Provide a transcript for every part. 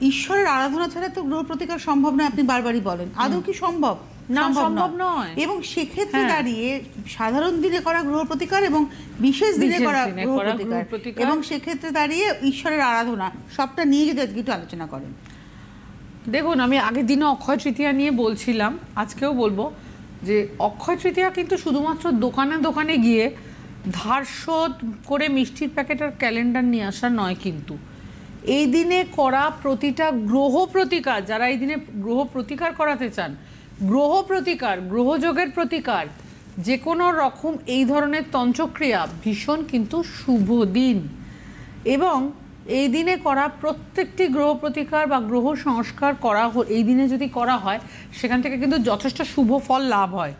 ঈশ্বরের আরাধনা ছাড়া তো গ্রহ প্রতিকার সম্ভব নয়, আপনি বারবারই বলেন। আদৌ কি সম্ভব? না, সম্ভব নয়। এবং সেক্ষেত্রে দাঁড়িয়ে সাধারণ দিনে করা গ্রহ প্রতিকার এবং বিশেষ দিনে করা গ্রহ প্রতিকার এবং সেক্ষেত্রে দাঁড়িয়ে ঈশ্বরের আরাধনা সবটা নিয়ে যদি আজকে একটু আলোচনা করেন। দেখুন, আমি আগের দিনে অক্ষয় তৃতীয়া নিয়ে বলছিলাম, আজকেও বলবো যে অক্ষয় তৃতীয়া কিন্তু শুধুমাত্র দোকানে দোকানে গিয়ে ধার শোধ করে মিষ্টির প্যাকেট আর ক্যালেন্ডার নিয়ে আসা নয়। কিন্তু এই দিনে করা প্রতিটা গ্রহ প্রতিকার, যারা এই দিনে গ্রহ প্রতিকার করাতে চান, গ্রহ প্রতিকার, গ্রহযোগের প্রতিকার, যে কোনো রকম এই ধরনের তন্ত্রক্রিয়া ভীষণ কিন্তু শুভ দিন। এবং এই দিনে করা প্রত্যেকটি গ্রহ প্রতিকার বা গ্রহ সংস্কার করা এই দিনে যদি করা হয়, সেখান থেকে কিন্তু যথেষ্ট শুভ ফল লাভ হয়।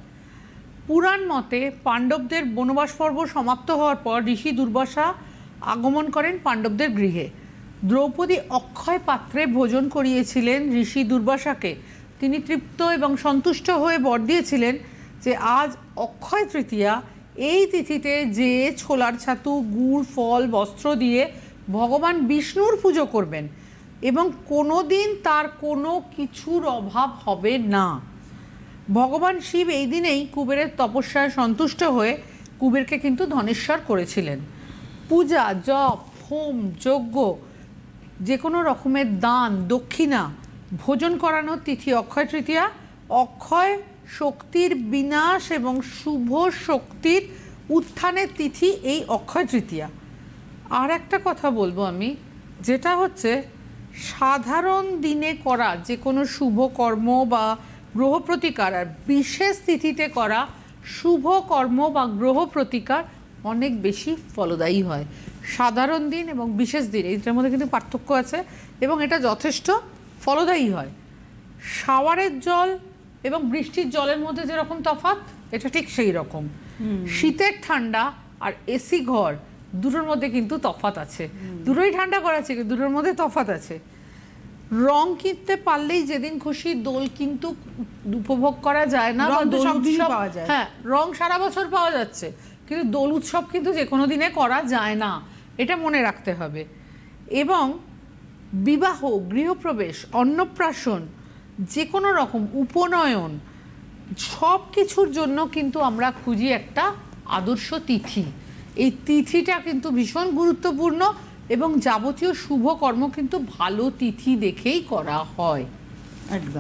পুরাণ মতে পাণ্ডবদের বনবাস পর্ব সমাপ্ত হওয়ার পর ঋষি দুর্বাসা আগমন করেন পাণ্ডবদের গৃহে। দ্রৌপদী অক্ষয় পাত্রে ভোজন করিয়েছিলেন ঋষি দুর্বাসাকে। তিনি তৃপ্ত এবং সন্তুষ্ট হয়ে বর দিয়েছিলেন যে আজ অক্ষয় তৃতীয়া, এই তিথিতে যে ছোলার ছাতু, গুড়, ফল, বস্ত্র দিয়ে ভগবান বিষ্ণুর পুজো করবেন এবং কোনো দিন তার কোনো কিছুর অভাব হবে না। ভগবান শিব এই দিনেই কুবেরের তপস্যায় সন্তুষ্ট হয়ে কুবেরকে কিন্তু ধনেশ্বর করেছিলেন। পূজা, জপ, হোম, যজ্ঞ, যে কোনো রকমের দান, দক্ষিণা, ভোজন করানোর তিথি অক্ষয় তৃতীয়া। অক্ষয় শক্তির বিনাশ এবং শুভ শক্তির উত্থানের তিথি এই অক্ষয় তৃতীয়া। আর একটা কথা বলবো আমি, যেটা হচ্ছে সাধারণ দিনে করা যে কোনো শুভ কর্ম বা গ্রহ প্রতিকার আর বিশেষ তিথিতে করা শুভ কর্ম বা গ্রহ প্রতিকার অনেক বেশি ফলদায়ী হয়। সাধারণ দিন এবং বিশেষ দিন, এইটার মধ্যে কিন্তু পার্থক্য আছে এবং এটা যথেষ্ট ফলদায়ী হয়। শাওয়ারের জল এবং বৃষ্টির জলের মধ্যে যেরকম তফাৎ, এটা ঠিক সেই রকম। শীতের ঠান্ডা আর এসি ঘর দুটোর মধ্যে কিন্তু তফাৎ আছে। দুটোই ঠান্ডা করাচ্ছে, কিন্তু দুটোর মধ্যে তফাৎ আছে। রং কিনতে পারলেই যেদিন খুশি দোল কিন্তু উপভোগ করা যায় না। হ্যাঁ, রং সারা বছর পাওয়া যাচ্ছে, কিন্তু দোল উৎসব কিন্তু যে কোনো দিনে করা যায় না, এটা মনে রাখতে হবে। এবং বিবাহ, গৃহপ্রবেশ, অন্নপ্রাশন, যে কোনো রকম উপনয়ন, সব কিছুর জন্য কিন্তু আমরা খুঁজি একটা আদর্শ তিথি। এই তিথিটা কিন্তু ভীষণ গুরুত্বপূর্ণ এবং যাবতীয় শুভ কর্ম কিন্তু ভালো তিথি দেখেই করা হয়। একদম।